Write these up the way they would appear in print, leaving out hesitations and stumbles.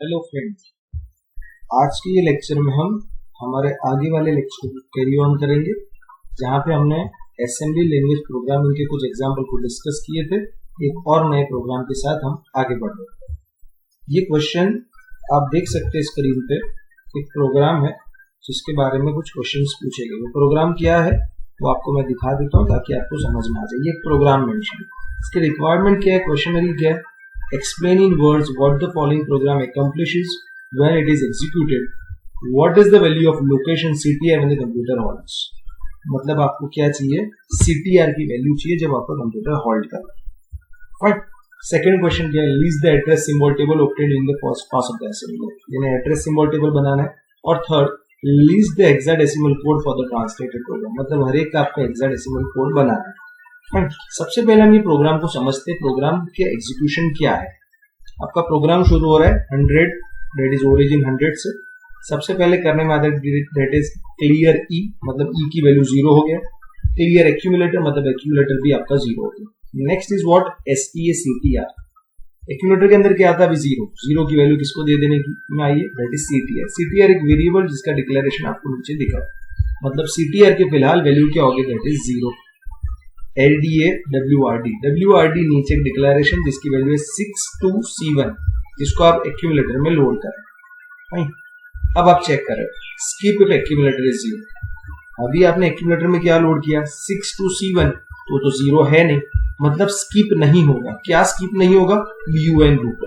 Hello friends, आज के ये लेक्चर में हम हमारे आगे वाले लेक्चर को कैरी ऑन करेंगे, जहाँ पे हमने असेंबली लैंग्वेज प्रोग्रामिंग के कुछ एग्जाम्पल को डिस्कस किए थे। एक और नए प्रोग्राम के साथ हम आगे बढ़ रहे हैं। ये क्वेश्चन आप देख सकते हैं स्क्रीन पे। एक प्रोग्राम है जिसके बारे में कुछ क्वेश्चंस पूछे गए। वो प्रोग्राम क्या है वो आपको मैं दिखा देता हूँ ताकि आपको समझ में आ जाए। ये प्रोग्राम मेंशन, इसकी रिक्वायरमेंट क्या है, क्वेश्चनरी क्या है। Explain in words what the following program accomplishes when it is executed. What is the value of location CTR when the computer halts? मतलब आपको क्या चाहिए, CTR की वैल्यू चाहिए जब आपका कंप्यूटर हॉल्ट कर रहा है। फाइन। सेकंड क्वेश्चन क्या है, list the address symbol table obtained in the first pass of the assembly, यानी एड्रेस सिंबल टेबल बनाना है। और third, list the hexadecimal code for the translated program, मतलब हर एक का आपको हेक्साडेसिमल कोड बनाना है। सबसे पहले हम ये प्रोग्राम को समझते हैं। प्रोग्राम के एग्जीक्यूशन क्या है। आपका प्रोग्राम शुरू हो रहा है 100, दैट इज ओरिजिन 100 से। सबसे पहले करने में आता है दैट इज क्लियर ई, मतलब ई की वैल्यू 0 हो गया। क्लियर एक्यूमुलेटर, मतलब एक्यूमुलेटर भी आपका 0 हो गया। Next is what, STACTR। Accumulator के अंदर क्या आता है, अभी 0 की वैल्यू किसको दे देने की में आई है, दैट इज CTR। CTR एक वेरिएबल जिसका डिक्लेरेशन आपको नीचे दिखा, मतलब CTR के फिलहाल वैल्यू क्या होगी, दैट इज 0। LDA WRD नीचे एक डिक्लेरेशन जिसकी वैल्यू है 62C1, जिसको आप एक्यूमुलेटर में लोड कर रहे हैं। अब आप चेक कर रहे हो, स्किप इफ एक्यूमुलेटर इज 0। अभी आपने एक्यूमुलेटर में क्या लोड किया, 62C1, तो 0 है नहीं, मतलब स्किप नहीं होगा। क्या स्किप नहीं होगा, BUN रूट।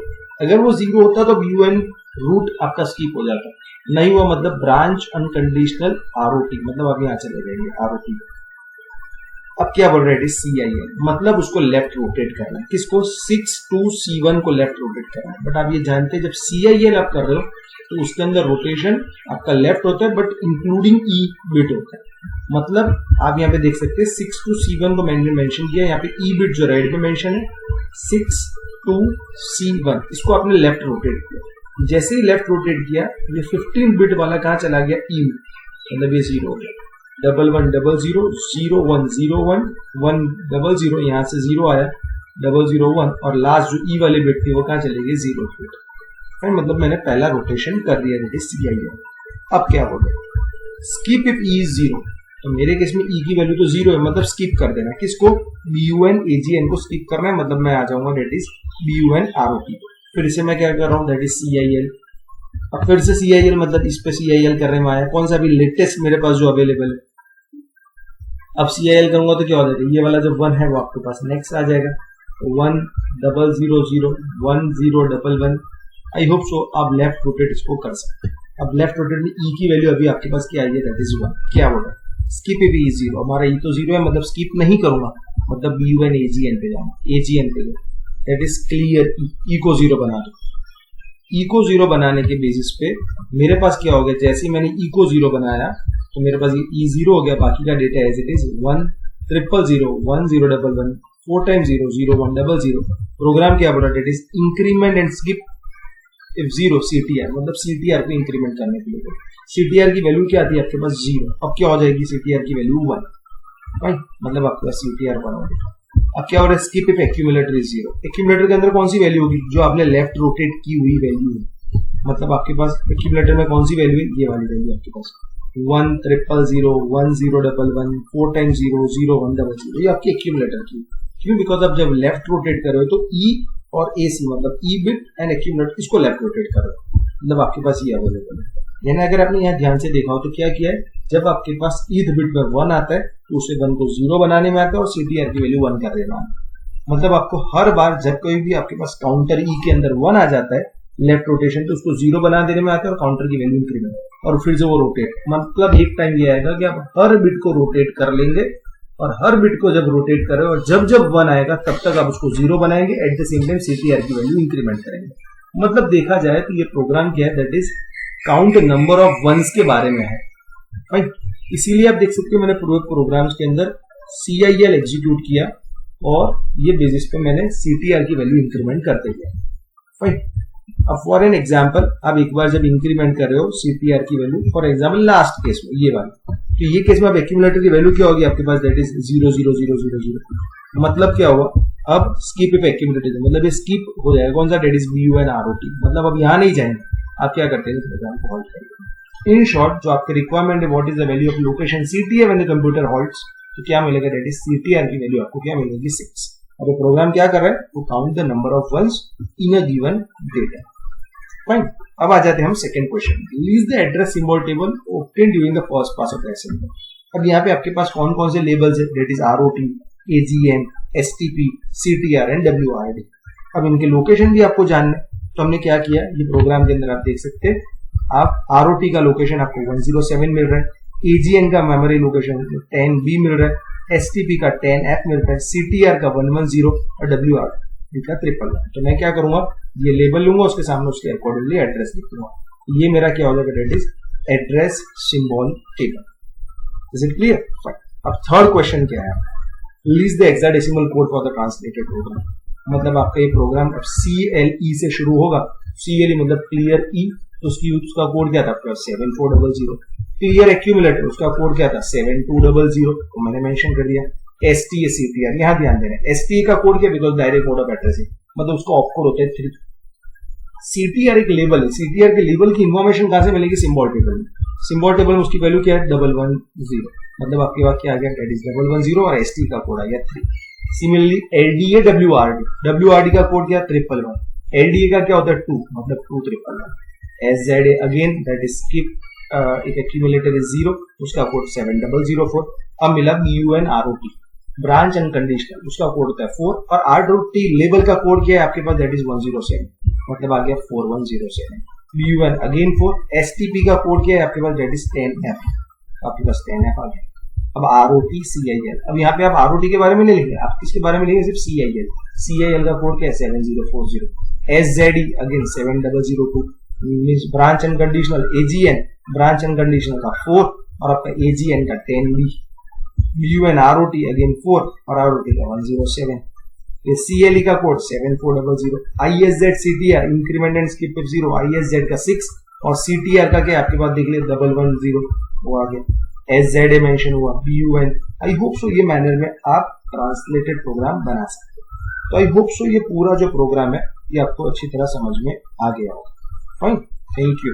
अगर वो 0 होता तो BUN रूट आपका स्किप हो जाता, नहीं हुआ मतलब ब्रांच अनकंडीशनल ROT, मतलब आप यहाँ चले जाएंगे ROT। अब क्या बोल रहे हैं, CIL, मतलब उसको लेफ्ट रोटेट करना है। किसको, 62C1 को लेफ्ट रोटेट करना है। बट आप ये जानते हैं जब CIL आप कर रहे हो तो उसके अंदर रोटेशन आपका लेफ्ट होता है, बट इंक्लूडिंग E बिट होता है। मतलब आप यहाँ पे देख सकते हैं 62C1 को मैंने मेंशन किया, यहाँ पे E बिट जो राइट में मेंशन है 62C1, इसको आपने लेफ्ट रोटेट किया। जैसे ही लेफ्ट रोटेट किया, ये 15 बिट वाला कहाँ चला गया, E, मतलब ये 0 हो गया। 1100 01 01 100, यहाँ से 0 आया 001, और लास्ट जो ई वाले बिट थी वो कहाँ चले गए, 0 बिट। मतलब मैंने पहला रोटेशन कर दिया, दैट इज CIL। अब क्या हो गया, स्किप इफ E इज 0, तो मेरे केस में E की वैल्यू तो 0 है, मतलब स्किप कर देना। किसको, BUN AGN को स्किप करना है, मतलब मैं आ जाऊंगा दैट इज BUN ROT। फिर से मैं क्या कर रहा हूँ, दैट इज CIL। अब फिर से CIL, मतलब इस पे CIL करने में आया, कौन सा भी लेटेस्ट मेरे पास जो अवेलेबल है। अब CIL करूंगा तो क्या हो जाएगा, ये वाला जो 1 है वो आपके पास नेक्स्ट आ जाएगा, 1000 1011। आई होप सो आप लेफ्ट रोटेट इसको कर सकते हैं। अब लेफ्ट रोटेट में E की वैल्यू अभी आपके पास क्या आई है, दैट इज 1। क्या होगा, स्किप इफ E 0, हमारा E तो 0 है, मतलब स्किप नहीं करूंगा, मतलब BUN AGN पे जाऊंगा, AGN पे दैट इज क्लियर E को 0 बना दो। E को 0 बनाने के बेसिस पे मेरे पास क्या हो गया, जैसे ही मैंने E को 0 बनाया तो मेरे पास ये E 0 हो गया, बाकी का data as it is 1000 1011 4 times 0 0100। Program क्या बोला, that is increment and skip if 0 CTR, मतलब CTR को इंक्रीमेंट करने के लिए। CTR की वैल्यू क्या आती है आपके पास, 0। अब क्या हो जाएगी, CTR की वैल्यू 1, राइट, मतलब आपके पास CTR 1 हो गया। अब क्या हो रहा है, skip if accumulator is 0। Accumulator के अंदर कौन सी वैल्यू होगी, जो आपने लेफ्ट रोटेट की हुई वैल्यू है, मतलब आपके पास एक्यूमुलेटर में कौन सी वैल्यू है, ये वाली वैल्यू आपके पास 1000 1011 4 times 0 0100, ये आपकी एक्यूमुलेटर की। क्यों, बिकॉज आप जब लेफ्ट रोटेट कर रहे हो तो E और AC, मतलब E बिट एंड एक्यूमुलेटर, इसको लेफ्ट रोटेट कर रहे हो, मतलब आपके पास ये अवेलेबल है। यानी अगर आपने यहाँ ध्यान से देखा हो तो क्या किया है, जब आपके पास ईथ बिट में 1 आता है तो उसे 1 को 0 बनाने में आता है और CTR की वैल्यू 1 कर देना है। मतलब आपको हर बार जब कोई भी आपके पास काउंटर E के अंदर 1 आ जाता है लेफ्ट रोटेशन, तो उसको 0 बना देने में आता है और काउंटर की वैल्यू इंक्रीमेंट, और फिर से वो रोटेट, मतलब एक टाइम ये आएगा कि आप हर बिट को रोटेट कर लेंगे, और हर बिट को जब रोटेट करें और जब जब 1 आएगा तब तक आप उसको 0 बनाएंगे, at the same time CTR की वैल्यू इंक्रीमेंट करेंगे। मतलब देखा जाए तो ये प्रोग्राम क्या है, that is count number of ones के बारे में है, राइट। इसीलिए आप देख सकते हो मैंने पूरे प्रोग्राम्स के अंदर CIL एग्जीक्यूट किया और ये बेसिस पे मैंने CTR की वैल्यू इंक्रीमेंट करते गया, राइट। अब फॉर एन एग्जाम्पल, आप एक बार जब इंक्रीमेंट कर रहे हो CTR की value, for example last case में ये वाली, तो ये केस में अब एक्यूमुलेटर की वैल्यू क्या होगी आपके पास, दैट इज 00000। मतलब क्या हुआ, अब स्किप पे एक्यूमुलेटेड मतलब ये स्किप हो जाएगा, कौन सा, डेट इज BUNROT, मतलब अब यहाँ नहीं जाएंगे, आप क्या करते हैं प्रोग्राम को हॉल्ट करेंगे। इन शॉर्ट जो आपके रिक्वायरमेंट है, what is the value of location CTR when the computer halts, तो क्या मिलेगा, डेट इज CTR की वैल्यू आपको क्या मिलेगी 6। अब ये प्रोग्राम क्या कर रहा है, to count the number of ones in a given data. Fine, अब आ जाते हैं हम second question, list the address symbol table obtain during the first pass of assembly. अब यहाँ पे आपके पास कौन कौन से लेबल्स है, that is ROT, AGN, STP, CTR and WRD। अब इनके लोकेशन भी आपको जानना है, तो हमने क्या किया, ये प्रोग्राम के अंदर आप देख सकते हैं, आप ROT का लोकेशन आपको 107 मिल रहा है, AGN का मेमोरी लोकेशन 10B मिल रहा है, STP का 10F मिल रहा है, CTR का 110 और WRD का 111। तो मैं क्या करूंगा, ये लेबल लूंगा, उसके सामने उसके अकॉर्डिंगली एड्रेस लिख दूंगा, ये मेरा क्या हो जाएगा, that is address symbol table. Is it clear? अब थर्ड क्वेश्चन क्या है, list the hexadecimal code for the translated program. मतलब आपका ये प्रोग्राम अब CLE से शुरू होगा, CLE मतलब क्लियर E, तो उसका कोड क्या था आपका 7400। क्लियर एक्यूमुलेटर उसका कोड क्या था 7200, तो मैंने मेंशन कर दिया। STA CTR यहाँ ध्यान देना है, STA का कोड क्या, because direct mode of addressing, मतलब उसका ऑफ कोड होता है 3। CTR एक लेबल है, CTR के लेबल की इंफॉर्मेशन कहां से मिलेगी, सिंबल टेबल में। सिंबल टेबल में उसकी वैल्यू क्या है 110, मतलब आपके पास क्या आ गया, डेट इज 110 और ST का कोड आ गया 3। सिमिलरली LDA WRD का कोड क्या 311, LDA का क्या होता है 2, मतलब 2311। SZA again that is skip, एक एक्यूमुलेटर इज 0, उसका कोड 7004। अब मिला BUNROT ब्रांच अनकंडीशनल, उसका कोड होता है 4, और ROT लेबल का कोड क्या है आपके पास, दैट इज 107, मतलब आ गया 4107। BUN अगेन 4, STP का कोड क्या है आपके पास, दैट इज 10F, आपके पास 10F आ गया। अब ROT CIL, अब यहाँ पे आप ROT के बारे में नहीं लिखेंगे, आप किसके बारे में लिखेंगे, सिर्फ CIL। CIL का कोड क्या है 7040। SZE again 7002, branch unconditional AGN, branch unconditional का 4 और आपका AGN का 10B। BUNROT अगेन 4 और ROT का 107। ये CLE का code 7400। ISZ CTR increment and skip 0, ISZ का 6 और CTR का क्या आपके पास देख लिया 110, वो आ गया। SZA मेंशन हुआ, BUN। आई होप सो ये मैनर में आप ट्रांसलेटेड प्रोग्राम बना सकते हो। तो आई होप सो ये पूरा जो प्रोग्राम है ये आपको अच्छी तरह समझ में आ गया होगा। Fine, thank you.